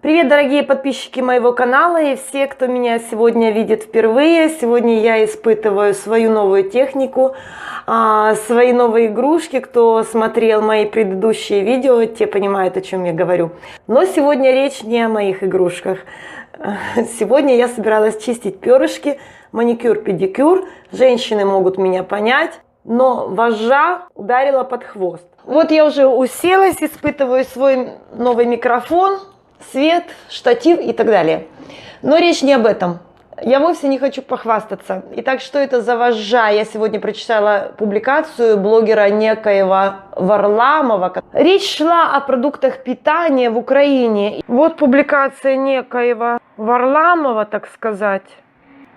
Привет, дорогие подписчики моего канала и все, кто меня сегодня видит впервые. Сегодня я испытываю свою новую технику, свои новые игрушки. Кто смотрел мои предыдущие видео, те понимают, о чем я говорю. Но сегодня речь не о моих игрушках. Сегодня я собиралась чистить перышки, маникюр-педикюр. Женщины могут меня понять, но вожжа ударила под хвост. Вот я уже уселась, испытываю свой новый микрофон, свет, штатив и так далее. Но речь не об этом. Я вовсе не хочу похвастаться. Итак, что это за вожжа? Я сегодня прочитала публикацию блогера некоего Варламова. Речь шла о продуктах питания в Украине. Вот публикация некоего Варламова, так сказать.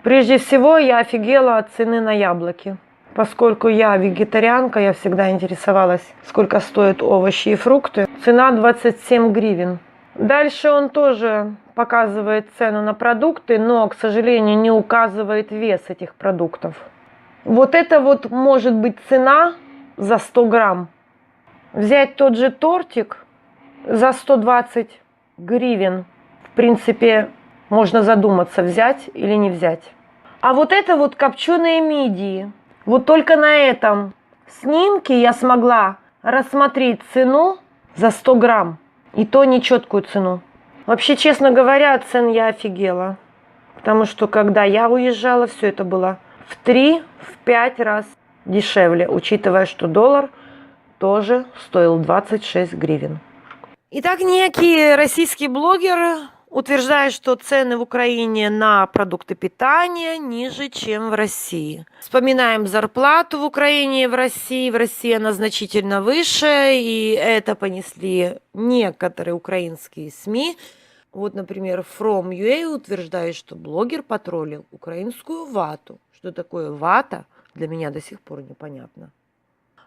Прежде всего, я офигела от цены на яблоки. Поскольку я вегетарианка, я всегда интересовалась, сколько стоят овощи и фрукты. Цена 27 гривен. Дальше он тоже показывает цену на продукты, но, к сожалению, не указывает вес этих продуктов. Вот это вот может быть цена за 100 грамм. Взять тот же тортик за 120 гривен. В принципе, можно задуматься, взять или не взять. А вот это вот копченые мидии. Вот только на этом снимке я смогла рассмотреть цену за 100 грамм. И то нечеткую цену. Вообще, честно говоря, от цен я офигела. Потому что, когда я уезжала, все это было в 3-5 раз дешевле. Учитывая, что доллар тоже стоил 26 гривен. Итак, некий российский блогер утверждает, что цены в Украине на продукты питания ниже, чем в России. Вспоминаем зарплату в Украине и в России. В России она значительно выше, и это понесли некоторые украинские СМИ. Вот, например, From.ua утверждает, что блогер потроллил украинскую вату. Что такое вата, для меня до сих пор непонятно.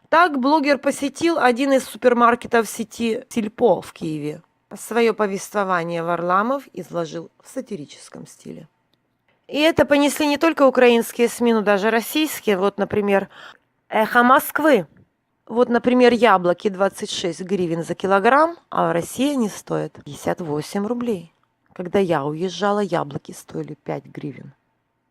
Так, блогер посетил один из супермаркетов сети Сельпо в Киеве. Свое повествование Варламов изложил в сатирическом стиле. И это понесли не только украинские СМИ, но даже российские. Вот, например, «Эхо Москвы». Вот, например, яблоки 26 гривен за килограмм, а в России они стоят 58 рублей. Когда я уезжала, яблоки стоили 5 гривен.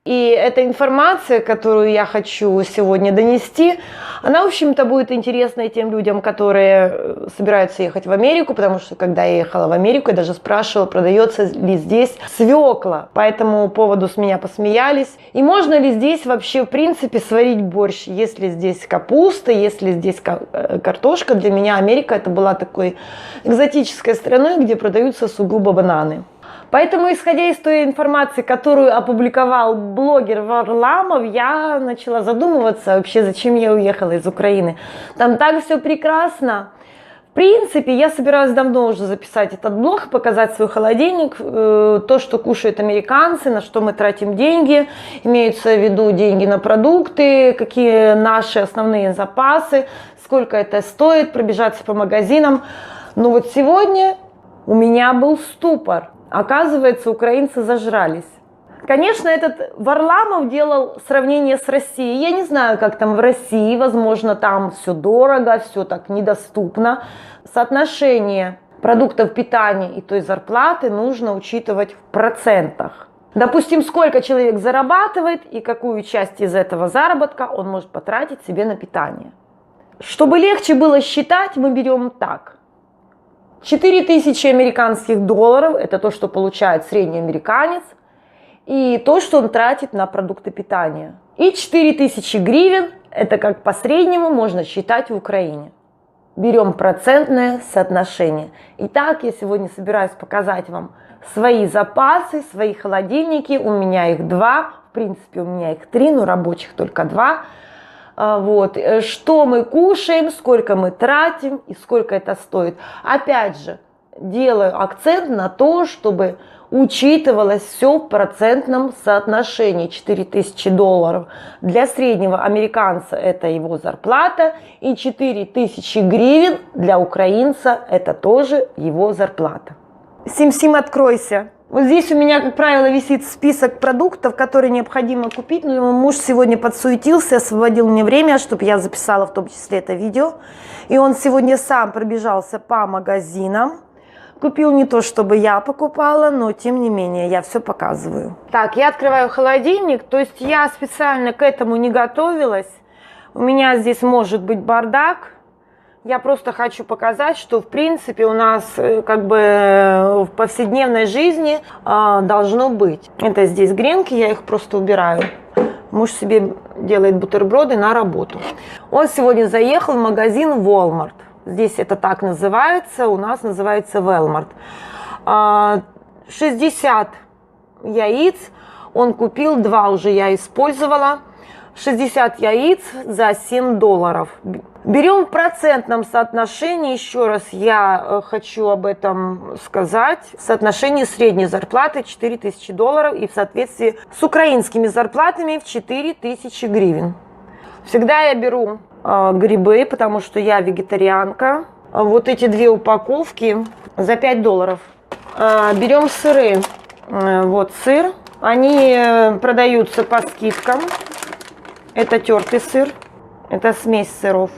И эта информация, которую я хочу сегодня донести, она, в общем-то, будет интересна и тем людям, которые собираются ехать в Америку, потому что, когда я ехала в Америку, я даже спрашивала, продается ли здесь свекла. По этому поводу с меня посмеялись. И можно ли здесь вообще, в принципе, сварить борщ, если здесь капуста, если здесь картошка. Для меня Америка это была такой экзотической страной, где продаются сугубо бананы. Поэтому, исходя из той информации, которую опубликовал блогер Варламов, я начала задумываться вообще, зачем я уехала из Украины. Там так все прекрасно. В принципе, я собиралась давно уже записать этот блог, показать свой холодильник, то, что кушают американцы, на что мы тратим деньги. Имеются в виду деньги на продукты, какие наши основные запасы, сколько это стоит, пробежаться по магазинам. Но вот сегодня у меня был ступор. Оказывается, украинцы зажрались. Конечно, этот Варламов делал сравнение с Россией. Я не знаю, как там в России. Возможно, там все дорого, все так недоступно. Соотношение продуктов питания и той зарплаты нужно учитывать в процентах. Допустим, сколько человек зарабатывает и какую часть из этого заработка он может потратить себе на питание. Чтобы легче было считать, мы берем так. 4000 американских долларов – это то, что получает средний американец, и то, что он тратит на продукты питания. И 4000 гривен – это как по среднему можно считать в Украине. Берем процентное соотношение. Итак, я сегодня собираюсь показать вам свои запасы, свои холодильники. У меня их 2, в принципе у меня их 3, но рабочих только 2. Вот. Что мы кушаем, сколько мы тратим и сколько это стоит. Опять же, делаю акцент на то, чтобы учитывалось все в процентном соотношении. 4000 долларов для среднего американца это его зарплата, и 4000 гривен для украинца это тоже его зарплата. Сим-Сим, откройся. Вот здесь у меня, как правило, висит список продуктов, которые необходимо купить. Но муж сегодня подсуетился, освободил мне время, чтобы я записала в том числе это видео. И он сегодня сам пробежался по магазинам, Купил не то, чтобы я покупала, но тем не менее я все показываю. Так, я открываю холодильник, то есть я специально к этому не готовилась. У меня здесь может быть бардак. Я просто хочу показать, что в принципе у нас как бы в повседневной жизни должно быть. Это здесь гренки, я их просто убираю. Муж себе делает бутерброды на работу. Он сегодня заехал в магазин Walmart. Здесь это так называется, у нас называется Walmart. 60 яиц он купил, 2 уже я использовала. 60 яиц за $7. Берем в процентном соотношении, еще раз я хочу об этом сказать, в соотношении средней зарплаты $4000 и в соответствии с украинскими зарплатами в 4000 гривен. Всегда я беру грибы, потому что я вегетарианка. Вот эти 2 упаковки за $5. Берем сыры. Вот сыр. Они продаются по скидкам. Это тертый сыр. Это смесь сыров.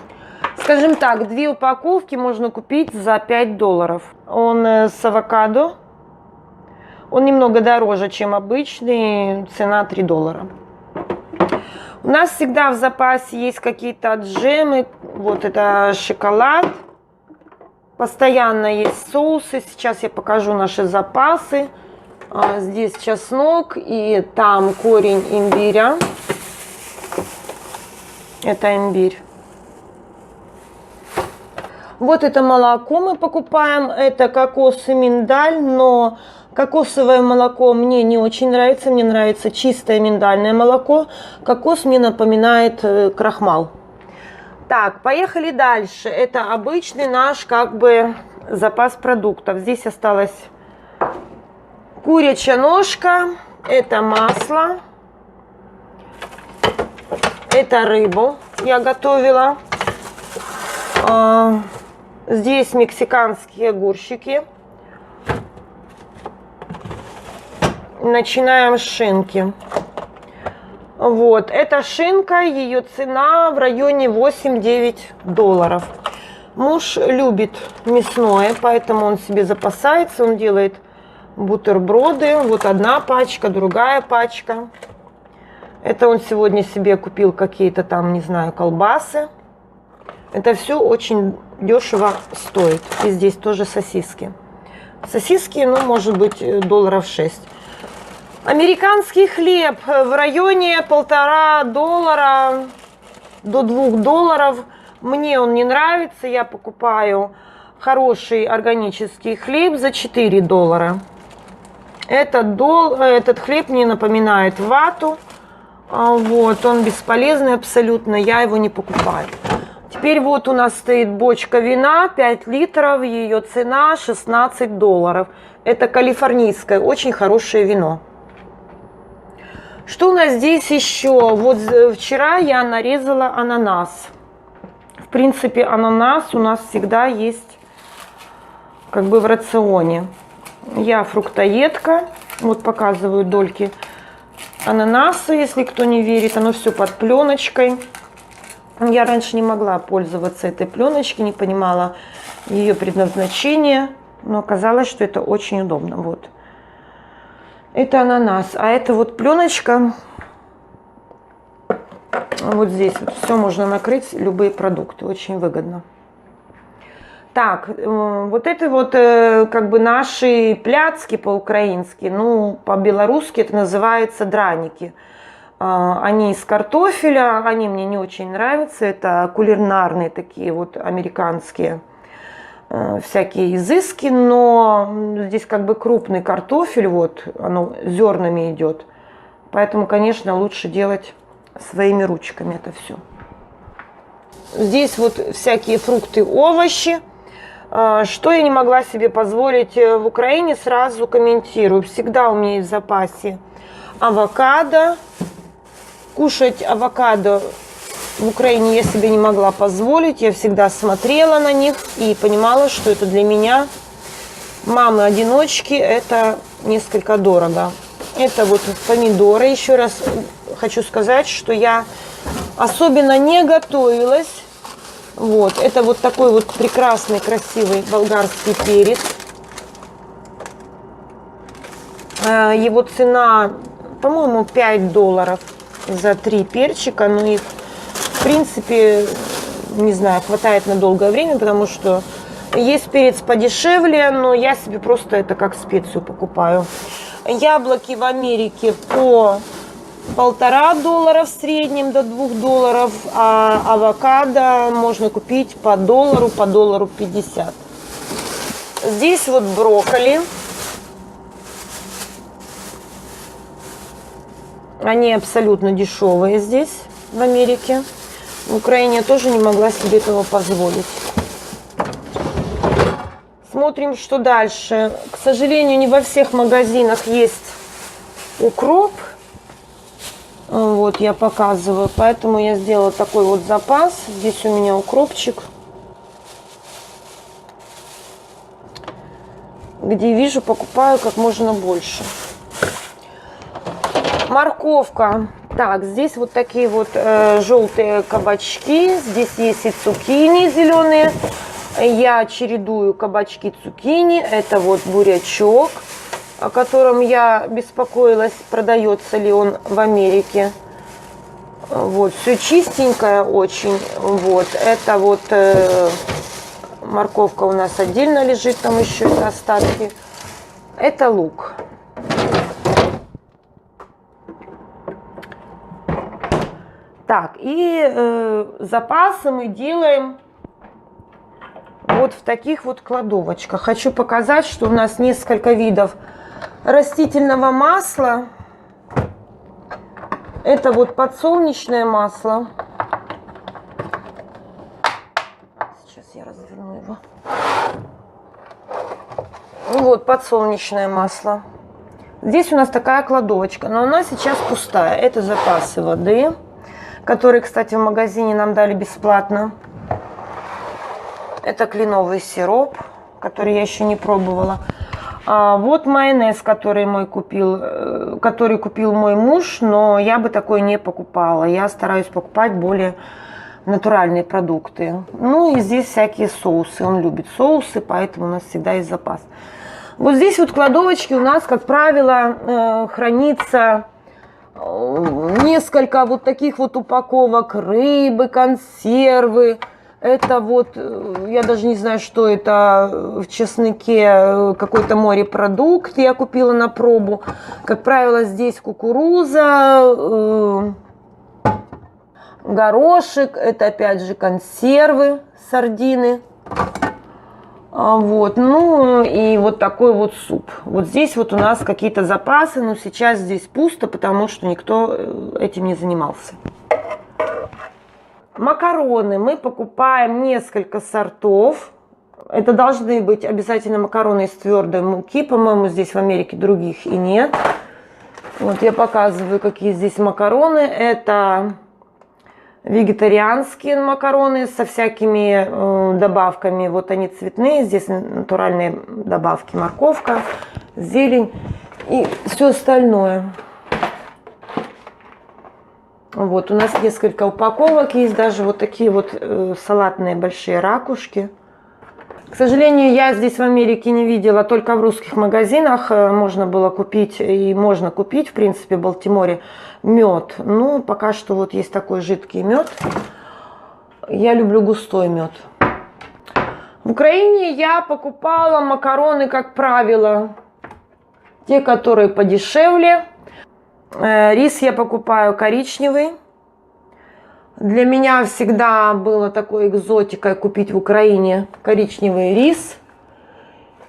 Скажем так, 2 упаковки можно купить за $5. Он с авокадо. Он немного дороже, чем обычный. Цена $3. У нас всегда в запасе есть какие-то джемы. Вот это шоколад. Постоянно есть соусы. Сейчас я покажу наши запасы. Здесь чеснок и там корень имбиря. Это имбирь. Вот это молоко мы покупаем. Это кокос и миндаль, но кокосовое молоко мне не очень нравится. Мне нравится чистое миндальное молоко. Кокос мне напоминает крахмал. Так, поехали дальше. Это обычный наш как бы запас продуктов. Здесь осталась курячья ножка. Это масло. Это рыбу я готовила. Здесь мексиканские огурчики. Начинаем с шинки. Вот, эта шинка, ее цена в районе $8-9. Муж любит мясное, поэтому он себе запасается, он делает бутерброды. Вот одна пачка, другая пачка. Это он сегодня себе купил какие-то там, не знаю, колбасы. Это все очень дешево стоит. И здесь тоже сосиски. Сосиски, ну, может быть, $6. Американский хлеб в районе $1,5 до $2. Мне он не нравится. Я покупаю хороший органический хлеб за $4. Этот хлеб мне напоминает вату. Вот, он бесполезный абсолютно, я его не покупаю. Теперь вот у нас стоит бочка вина, 5 литров, ее цена $16. Это калифорнийское, очень хорошее вино. Что у нас здесь еще? Вот вчера я нарезала ананас. В принципе, ананас у нас всегда есть как бы в рационе. Я фруктоедка, вот показываю дольки ананаса, если кто не верит, оно все под пленочкой. Я раньше не могла пользоваться этой пленочкой, не понимала ее предназначение, но оказалось, что это очень удобно. Вот. Это ананас, а это вот пленочка. Вот здесь вот все можно накрыть, любые продукты, очень выгодно. Так, вот это вот как бы наши пляцки по-украински, ну, по-белорусски это называется драники. Они из картофеля, они мне не очень нравятся, это кулинарные такие вот американские всякие изыски, но здесь как бы крупный картофель, вот, оно зернами идет, поэтому, конечно, лучше делать своими ручками это все. Здесь вот всякие фрукты, овощи. Что я не могла себе позволить в Украине, сразу комментирую. Всегда у меня есть в запасе авокадо. Кушать авокадо в Украине я себе не могла позволить. Я всегда смотрела на них и понимала, что это для меня, мамы-одиночки, это несколько дорого. Это вот помидоры. Еще раз хочу сказать, что я особенно не готовилась. Вот, это вот такой вот прекрасный, красивый болгарский перец. Его цена, по-моему, $5 за 3 перчика. Но их, в принципе, не знаю, хватает на долгое время, потому что есть перец подешевле, но я себе просто это как специю покупаю. Яблоки в Америке по $1,5 в среднем до $2, а авокадо можно купить по $1, по $1.50. Здесь вот брокколи. Они абсолютно дешевые здесь, в Америке. В Украине я тоже не могла себе этого позволить. Смотрим, что дальше. К сожалению, не во всех магазинах есть укроп. Вот я показываю, поэтому я сделала такой вот запас. Здесь у меня укропчик, где вижу, покупаю как можно больше. Морковка. Так, здесь вот такие вот желтые кабачки. Здесь есть и цукини зеленые. Я чередую кабачки, цукини. Это вот бурячок, о котором я беспокоилась, продается ли он в Америке. Вот, все чистенькое очень. Вот, это вот морковка у нас отдельно лежит, там еще это остатки. Это лук. Так, и запасы мы делаем вот в таких вот кладовочках. Хочу показать, что у нас несколько видов растительного масла. Это вот подсолнечное масло. Сейчас я разверну его. Вот подсолнечное масло. Здесь у нас такая кладовочка, но она сейчас пустая. Это запасы воды, которые, кстати, в магазине нам дали бесплатно. Это кленовый сироп, который я еще не пробовала. Вот майонез, который купил мой муж, но я бы такой не покупала. Я стараюсь покупать более натуральные продукты. Ну и здесь всякие соусы. Он любит соусы, поэтому у нас всегда есть запас. Вот здесь вот в кладовочке у нас, как правило, хранится несколько вот таких вот упаковок рыбы, консервы. Это вот, я даже не знаю, что это, в чесноке какой-то морепродукт я купила на пробу. Как правило, здесь кукуруза, горошек, это опять же консервы, сардины. Вот, ну и вот такой вот суп. Вот здесь вот у нас какие-то запасы, но сейчас здесь пусто, потому что никто этим не занимался. Макароны. Мы покупаем несколько сортов. Это должны быть обязательно макароны из твердой муки. По-моему, здесь в Америке других и нет. Вот я показываю, какие здесь макароны. Это вегетарианские макароны со всякими добавками. Вот они цветные. Здесь натуральные добавки. Морковка, зелень и все остальное. Вот, у нас несколько упаковок, есть даже вот такие вот салатные большие ракушки. К сожалению, я здесь в Америке не видела, только в русских магазинах можно было купить, и можно купить, в принципе, в Балтиморе мед. Ну, пока что вот есть такой жидкий мед. Я люблю густой мед. В Украине я покупала макароны, как правило, те, которые подешевле. Рис я покупаю коричневый. Для меня всегда было такой экзотикой купить в Украине коричневый рис.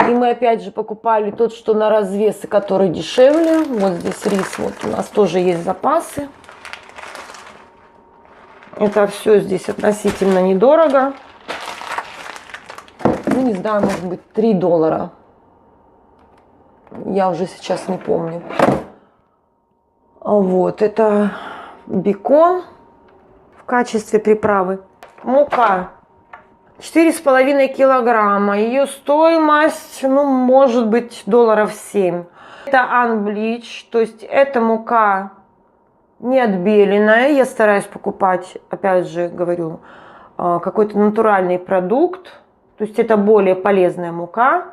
И мы опять же покупали тот, что на развес, и который дешевле. Вот здесь рис, вот у нас тоже есть запасы. Это все здесь относительно недорого. Ну, не знаю, может быть, $3. Я уже сейчас не помню. Вот, это бекон в качестве приправы. Мука 4,5 килограмма. Ее стоимость, ну, может быть, $7. Это unbleached, то есть это мука не отбеленная. Я стараюсь покупать, опять же, говорю, какой-то натуральный продукт. То есть это более полезная мука.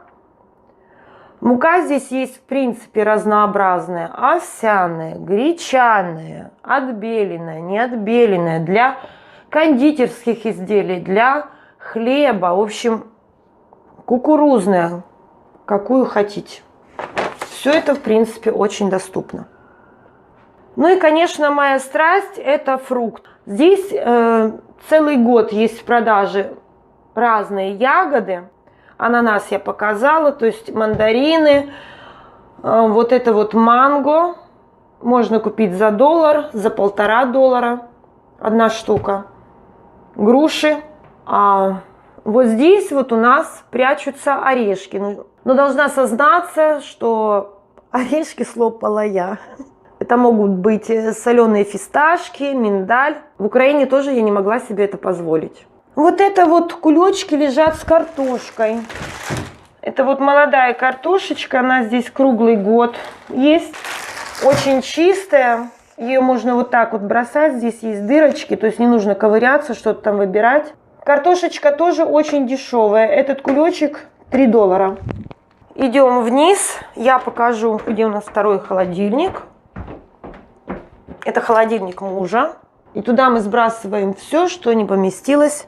Мука здесь есть, в принципе, разнообразная. Овсяная, гречаная, отбеленная, неотбеленная, для кондитерских изделий, для хлеба. В общем, кукурузная, какую хотите. Все это, в принципе, очень доступно. Ну и, конечно, моя страсть – это фрукт. Здесь целый год есть в продаже разные ягоды. Ананас я показала, то есть мандарины. Вот это вот манго. Можно купить за $1, за $1,5 одна штука. Груши. А вот здесь вот у нас прячутся орешки. Но должна сознаться, что орешки слопала я. Это могут быть соленые фисташки, миндаль. В Украине тоже я не могла себе это позволить. Вот это вот кулечки лежат с картошкой. Это вот молодая картошечка, она здесь круглый год есть. Очень чистая. Ее можно вот так вот бросать. Здесь есть дырочки, то есть не нужно ковыряться, что-то там выбирать. Картошечка тоже очень дешевая. Этот кулечек $3. Идем вниз. Я покажу, где у нас второй холодильник. Это холодильник мужа. И туда мы сбрасываем все, что не поместилось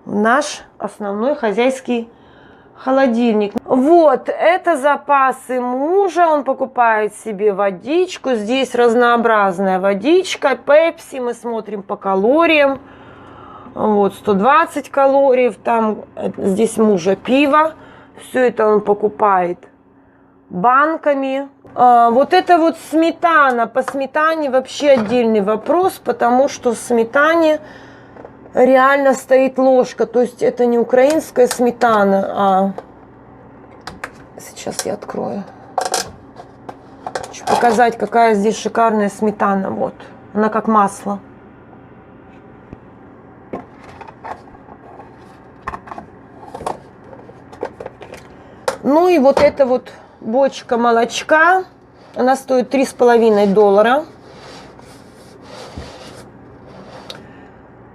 в наш основной хозяйский холодильник. Вот, это запасы мужа. Он покупает себе водичку. Здесь разнообразная водичка. Пепси. Мы смотрим по калориям. Вот, 120 калорий. Там здесь мужа пиво. Все это он покупает банками. Вот это вот сметана. По сметане вообще отдельный вопрос, потому что в сметане реально стоит ложка. То есть это не украинская сметана, а... Сейчас я открою. Хочу показать, какая здесь шикарная сметана. Вот. Она как масло. Ну и вот эта вот бочка молочка. Она стоит $3,5.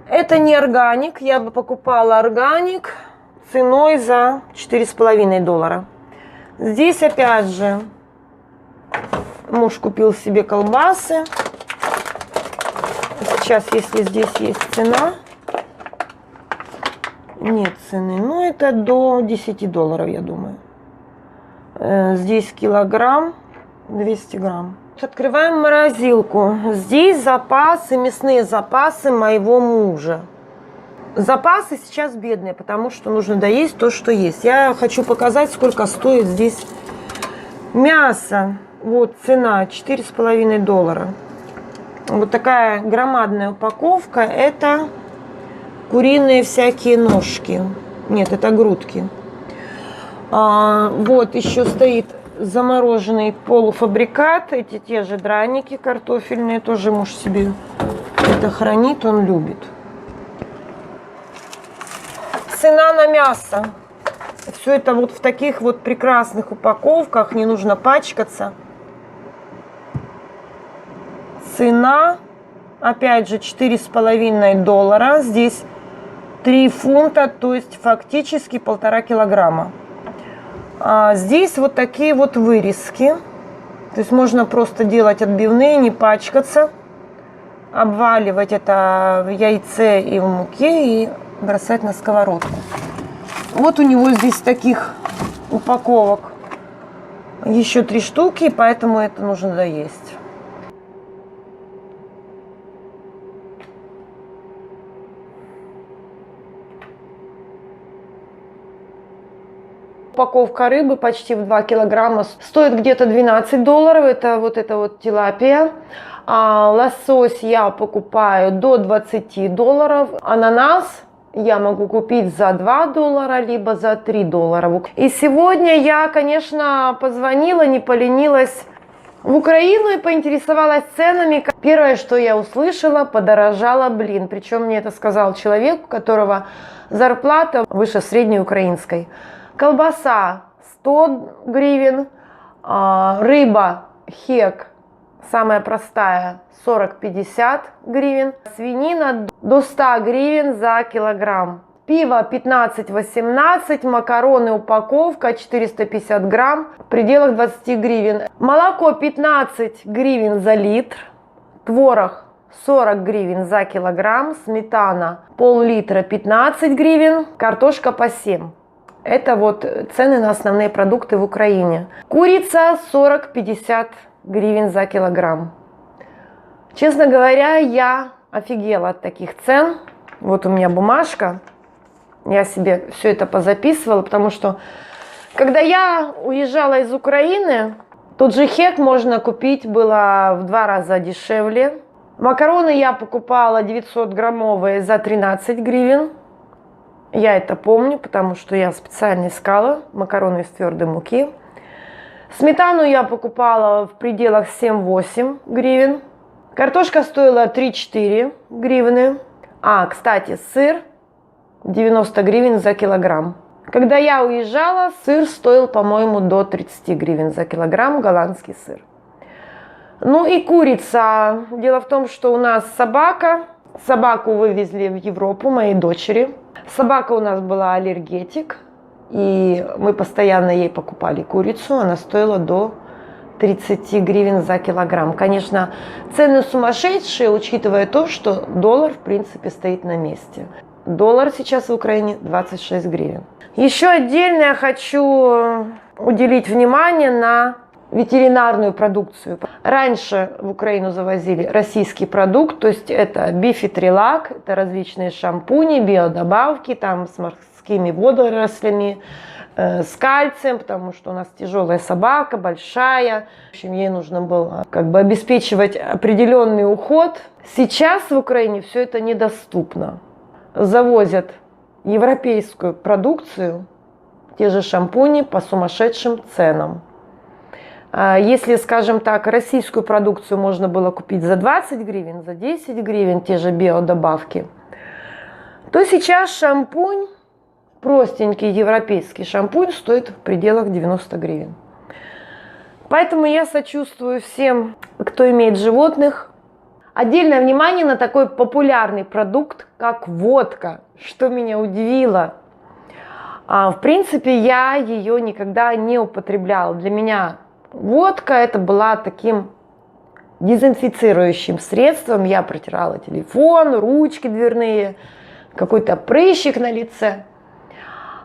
Это не органик. Я бы покупала органик ценой за $4,5. Здесь опять же муж купил себе колбасы. Сейчас, если здесь есть цена. Нет цены. Ну, это до $10, я думаю. Здесь килограмм, 200 грамм. Открываем морозилку. Здесь запасы, мясные запасы моего мужа. Запасы сейчас бедные, потому что нужно доесть то, что есть. Я хочу показать, сколько стоит здесь мясо. Вот цена $4,5. Вот такая громадная упаковка. Это куриные всякие ножки. Нет, это грудки. Вот еще стоит замороженный полуфабрикат. Эти те же драники картофельные. Тоже муж себе это хранит, он любит. Цена на мясо. Все это вот в таких вот прекрасных упаковках. Не нужно пачкаться. Цена, опять же, $4,5. Здесь 3 фунта, то есть фактически 1,5 килограмма. Здесь вот такие вот вырезки. То есть можно просто делать отбивные, не пачкаться. Обваливать это в яйце и в муке и бросать на сковородку. Вот у него здесь таких упаковок еще 3 штуки, поэтому это нужно доесть. Упаковка рыбы почти в 2 килограмма стоит где-то $12. Это вот тилапия. Лосось я покупаю до $20. Ананас я могу купить за $2, либо за $3. И сегодня я, конечно, позвонила, не поленилась в Украину и поинтересовалась ценами. Первое, что я услышала, подорожало блин. Причем мне это сказал человек, у которого зарплата выше средней украинской. Колбаса 100 гривен, рыба хек самая простая 40-50 гривен, свинина до 100 гривен за килограмм. пиво 15-18, макароны упаковка 450 грамм в пределах 20 гривен. Молоко 15 гривен за литр, творог 40 гривен за килограмм, сметана пол-литра 15 гривен, картошка по 7. Это вот цены на основные продукты в Украине. Курица 40-50 гривен за килограмм. Честно говоря, я офигела от таких цен. Вот у меня бумажка. Я себе все это позаписывала, потому что когда я уезжала из Украины, тот же хек можно купить было в 2 раза дешевле. Макароны я покупала 900-граммовые за 13 гривен. Я это помню, потому что я специально искала макароны из твердой муки. Сметану я покупала в пределах 7-8 гривен. Картошка стоила 3-4 гривны. Кстати, сыр 90 гривен за килограмм. Когда я уезжала, сыр стоил, по-моему, до 30 гривен за килограмм, голландский сыр. Ну и курица. Дело в том, что у нас собака. Собаку вывезли в Европу моей дочери. Собака у нас была аллергетик. И мы постоянно ей покупали курицу. Она стоила до 30 гривен за килограмм. Конечно, цены сумасшедшие, учитывая то, что доллар, в принципе, стоит на месте. Доллар сейчас в Украине 26 гривен. Еще отдельно я хочу уделить внимание на ветеринарную продукцию. Раньше в Украину завозили российский продукт, то есть это бифитрилак, это различные шампуни, биодобавки, там с морскими водорослями, с кальцием, потому что у нас тяжелая собака, большая. В общем, ей нужно было обеспечивать определенный уход. Сейчас в Украине все это недоступно. Завозят европейскую продукцию, те же шампуни по сумасшедшим ценам. Если, скажем так, российскую продукцию можно было купить за 20 гривен, за 10 гривен, те же биодобавки, то сейчас шампунь, простенький европейский шампунь, стоит в пределах 90 гривен. Поэтому я сочувствую всем, кто имеет животных. Отдельное внимание на такой популярный продукт, как водка, что меня удивило. В принципе, я ее никогда не употребляла. Для меня водка это была таким дезинфицирующим средством. Я протирала телефон, ручки дверные, какой-то прыщик на лице.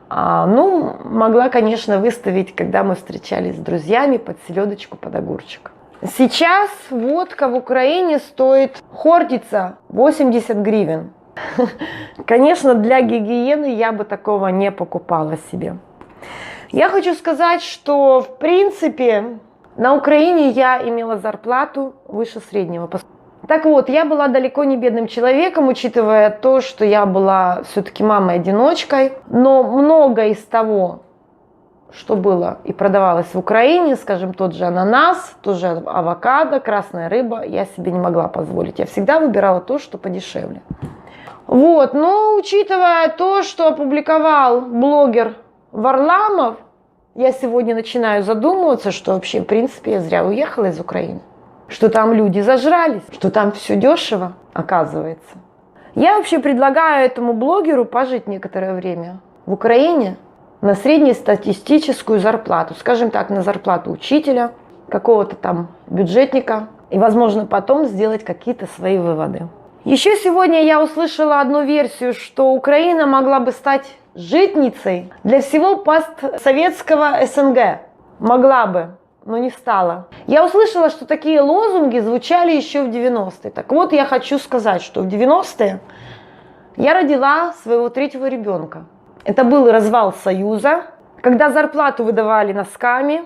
Могла, конечно, выставить, когда мы встречались с друзьями, под селедочку, под огурчик. Сейчас водка в Украине стоит Хортица 80 гривен. Конечно, для гигиены я бы такого не покупала себе. Я хочу сказать, что, в принципе, на Украине я имела зарплату выше среднего. Так вот, я была далеко не бедным человеком, учитывая то, что я была все-таки мамой-одиночкой. Но многое из того, что было и продавалось в Украине, скажем, тот же ананас, тот же авокадо, красная рыба, я себе не могла позволить. Я всегда выбирала то, что подешевле. Вот, но учитывая то, что опубликовал блогер Варламов, я сегодня начинаю задумываться, что вообще, в принципе, я зря уехала из Украины. Что там люди зажрались, что там все дешево, оказывается. Я вообще предлагаю этому блогеру пожить некоторое время в Украине на среднестатистическую зарплату, скажем так, на зарплату учителя, какого-то там бюджетника, и, возможно, потом сделать какие-то свои выводы. Еще сегодня я услышала одну версию, что Украина могла бы стать житницей для всего постсоветского СНГ. Могла бы, но не стала. Я услышала, что такие лозунги звучали еще в 90-е. Так вот, я хочу сказать, что в 90-е я родила своего 3-го ребенка. Это был развал Союза, когда зарплату выдавали носками,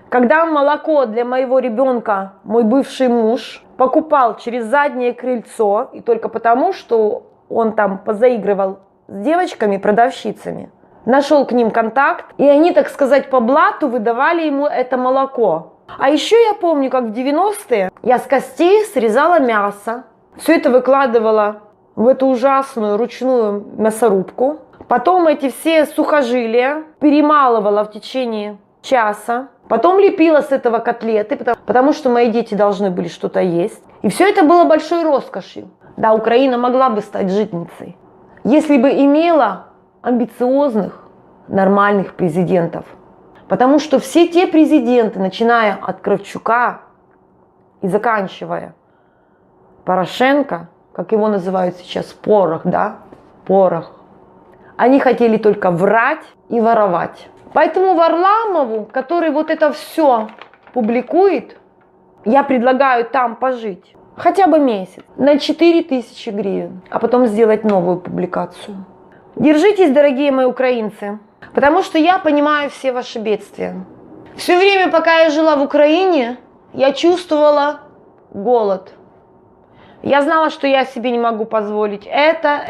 когда молоко для моего ребенка мой бывший муж покупал через заднее крыльцо, и только потому, что он там позаигрывал с девочками-продавщицами, нашел к ним контакт, и они, так сказать, по блату выдавали ему это молоко. А еще я помню, как в 90-е я с костей срезала мясо, все это выкладывала в эту ужасную ручную мясорубку, потом эти все сухожилия перемалывала в течение часа, потом лепила с этого котлеты, потому что мои дети должны были что-то есть. И все это было большой роскошью. Да, Украина могла бы стать житницей, если бы имела амбициозных, нормальных президентов. Потому что все те президенты, начиная от Кравчука и заканчивая Порошенко, как его называют сейчас, Порох, да, Порох, они хотели только врать и воровать. Поэтому Варламову, который вот это все публикует, я предлагаю там пожить хотя бы месяц на 4000 гривен, а потом сделать новую публикацию. Держитесь, дорогие мои украинцы, потому что я понимаю все ваши бедствия. Все время, пока я жила в Украине, я чувствовала голод. Я знала, что я себе не могу позволить это.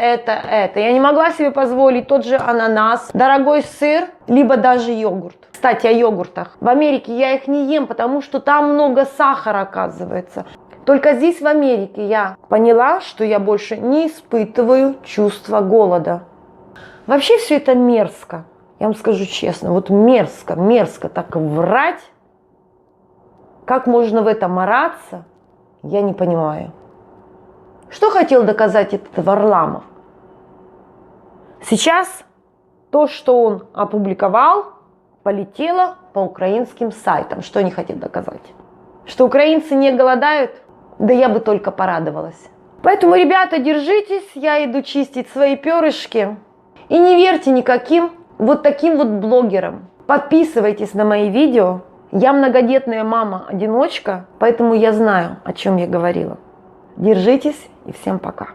Я не могла себе позволить тот же ананас, дорогой сыр, либо даже йогурт. Кстати, о йогуртах. В Америке я их не ем, потому что там много сахара, оказывается. Только здесь, в Америке, я поняла, что я больше не испытываю чувства голода. Вообще все это мерзко. Я вам скажу честно, вот мерзко так врать. Как можно в это мараться, я не понимаю. Что хотел доказать этот Варламов? Сейчас то, что он опубликовал, полетело по украинским сайтам. Что они хотят доказать? Что украинцы не голодают? Да я бы только порадовалась. Поэтому, ребята, держитесь, я иду чистить свои перышки. И не верьте никаким вот таким вот блогерам. Подписывайтесь на мои видео. Я многодетная мама-одиночка, поэтому я знаю, о чем я говорила. Держитесь и всем пока.